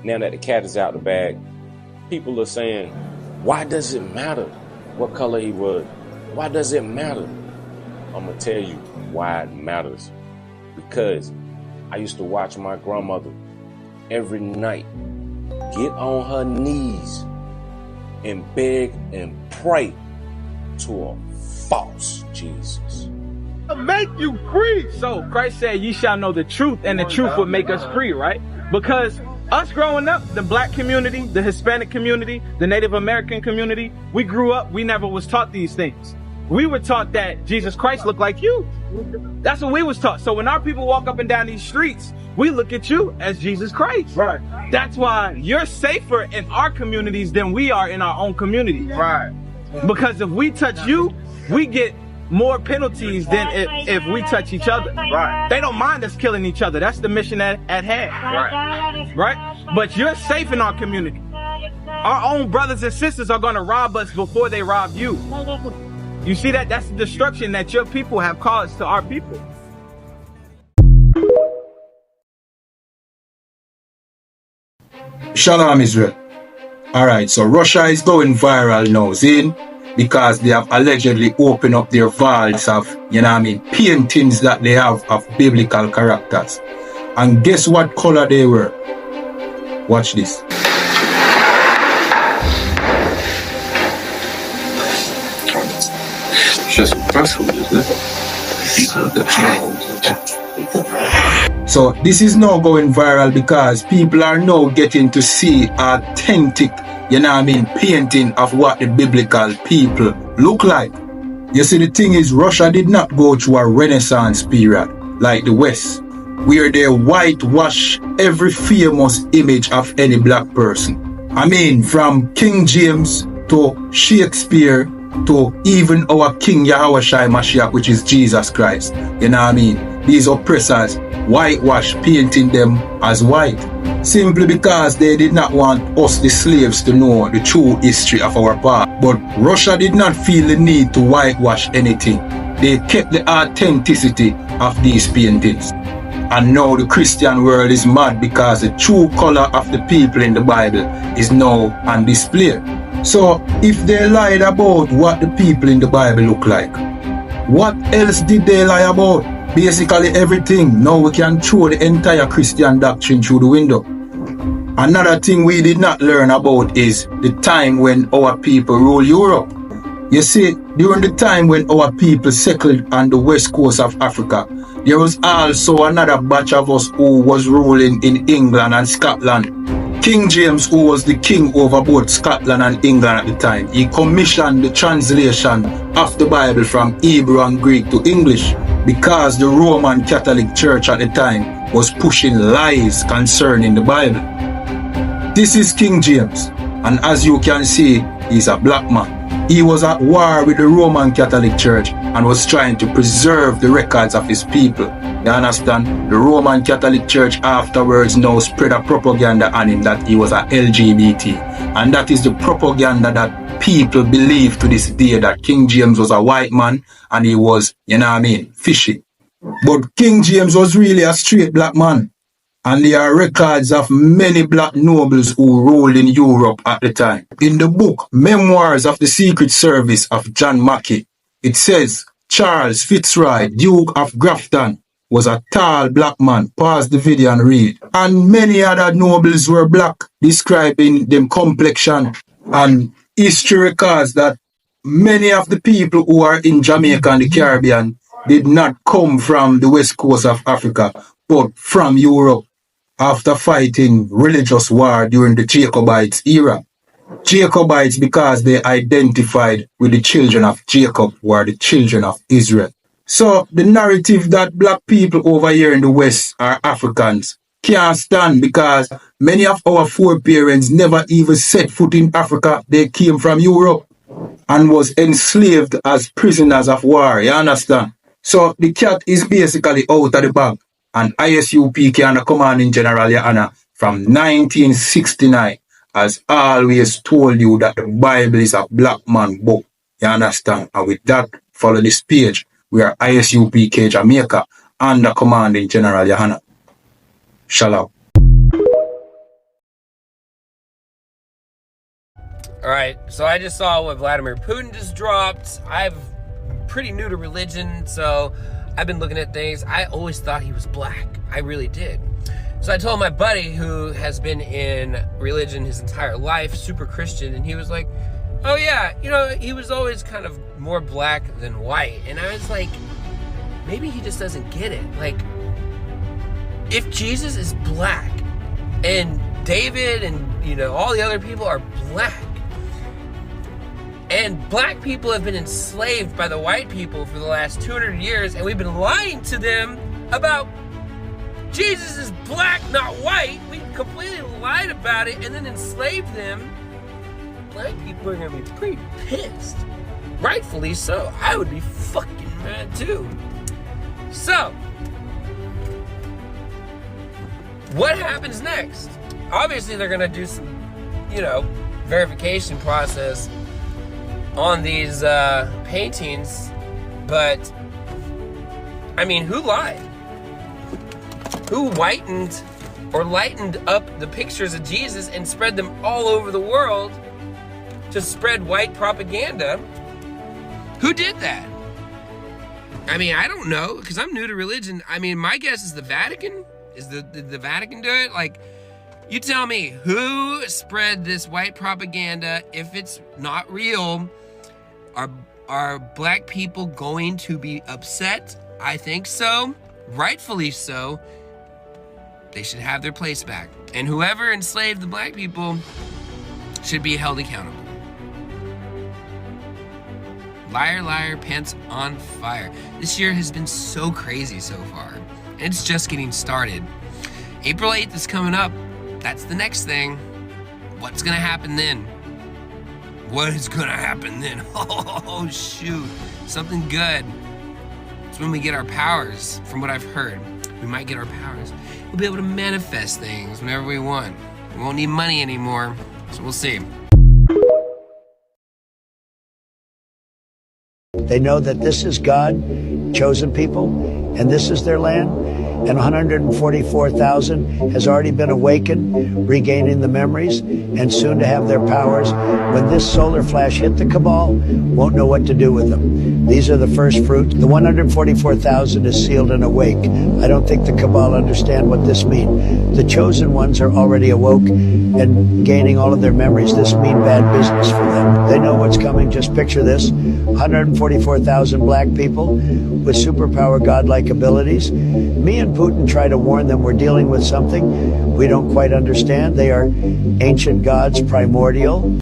Now that the cat is out the bag, people are saying, why does it matter what color he was? Why does it matter? I'm going to tell you why it matters. Because I used to watch my grandmother every night get on her knees and beg and pray to a false Jesus. Make you free. So Christ said, ye shall know the truth, and the truth would make us free, right? Because us growing up, the black community, the Hispanic community, the Native American community, we grew up, we never was taught these things. We were taught that Jesus Christ looked like you. That's what we was taught. So when our people walk up and down these streets, we look at you as Jesus Christ. Right. That's why you're safer in our communities than we are in our own community. Right. Because if we touch you, we get more penalties than if we touch each other. Right. They don't mind us killing each other. That's the mission at hand. Right. Right. But you're safe in our community. Our own brothers and sisters are going to rob us before they rob you. You see that? That's the destruction that your people have caused to our people. Shalom, Israel. Alright, so Russia is going viral now, see? Because they have allegedly opened up their vaults of, paintings that they have of biblical characters. And guess what color they were? Watch this. So this is now going viral because people are now getting to see authentic, painting of what the biblical people look like. You see, the thing is, Russia did not go through a Renaissance period like the West, where they whitewash every famous image of any black person. From King James to Shakespeare to even our King Yahushua Mashiach, which is Jesus Christ. These oppressors whitewash, painting them as white, simply because they did not want us, the slaves, to know the true history of our past. But Russia did not feel the need to whitewash anything. They kept the authenticity of these paintings. And now the Christian world is mad because the true color of the people in the Bible is now on display. So if they lied about what the people in the Bible look like, what else did they lie about? Basically everything. Now we can throw the entire Christian doctrine through the window. Another thing we did not learn about is the time when our people ruled Europe. You see, during the time when our people settled on the west coast of Africa, there was also another batch of us who was ruling in England and Scotland. King James, who was the king over both Scotland and England at the time, he commissioned the translation of the Bible from Hebrew and Greek to English because the Roman Catholic Church at the time was pushing lies concerning the Bible. This is King James, and as you can see, he's a black man. He was at war with the Roman Catholic Church and was trying to preserve the records of his people. You understand? The Roman Catholic Church afterwards now spread a propaganda on him that he was a LGBT. And that is the propaganda that people believe to this day, that King James was a white man and he was, fishy. But King James was really a straight black man. And there are records of many black nobles who ruled in Europe at the time. In the book Memoirs of the Secret Service of John Mackey, it says Charles Fitzroy, Duke of Grafton, was a tall black man. Pause the video and read. And many other nobles were black, describing them complexion. And history records that many of the people who are in Jamaica and the Caribbean did not come from the west coast of Africa, but from Europe, after fighting religious war during the Jacobites era. Jacobites because they identified with the children of Jacob, who are the children of Israel. So the narrative that black people over here in the West are Africans can't stand, because many of our foreparents never even set foot in Africa. They came from Europe and was enslaved as prisoners of war, you understand? So the cat is basically out of the bag. And ISUPK and the Commanding General, Your Honor, from 1969 has always told you that the Bible is a black man book. You understand? And with that, follow this page. We are ISUPK Jamaica and the Commanding General, Your Honor. Shalom. All right, so I just saw what Vladimir Putin just dropped. I'm pretty new to religion, so I've been looking at things. I always thought he was black. I really did. So I told my buddy who has been in religion his entire life, super Christian, and he was like, oh yeah, you know, he was always kind of more black than white. And I was like, maybe he just doesn't get it. Like, if Jesus is black and David and, you know, all the other people are black, and black people have been enslaved by the white people for the last 200 years, and we've been lying to them about Jesus is black, not white. We completely lied about it and then enslaved them. Black people are gonna be pretty pissed. Rightfully so. I would be fucking mad too. So, what happens next? Obviously they're gonna do some, you know, verification process on these paintings, but I mean, who lied? Who whitened or lightened up the pictures of Jesus and spread them all over the world to spread white propaganda? Who did that? I mean, I don't know, because I'm new to religion. I mean, my guess is the Vatican. Did the Vatican do it? Like, you tell me, who spread this white propaganda? If it's not real, are black people going to be upset? I think so. Rightfully so. They should have their place back. And whoever enslaved the black people should be held accountable. Liar, liar, pants on fire. This year has been so crazy so far. And it's just getting started. April 8th is coming up. That's the next thing. What's gonna happen then? What is gonna happen then? Oh, shoot. Something good. It's when we get our powers, from what I've heard. We might get our powers. We'll be able to manifest things whenever we want. We won't need money anymore, so we'll see. They know that this is God, chosen people, and this is their land. And 144,000 has already been awakened, regaining the memories, and soon to have their powers. When this solar flash hit the cabal, won't know what to do with them. These are the first fruit. The 144,000 is sealed and awake. I don't think the cabal understand what this means. The chosen ones are already awoke and gaining all of their memories. This mean bad business for them. They know what's coming. Just picture this. 144,000 black people with superpower godlike abilities. Me and Putin try to warn them we're dealing with something we don't quite understand. They are ancient gods, primordial.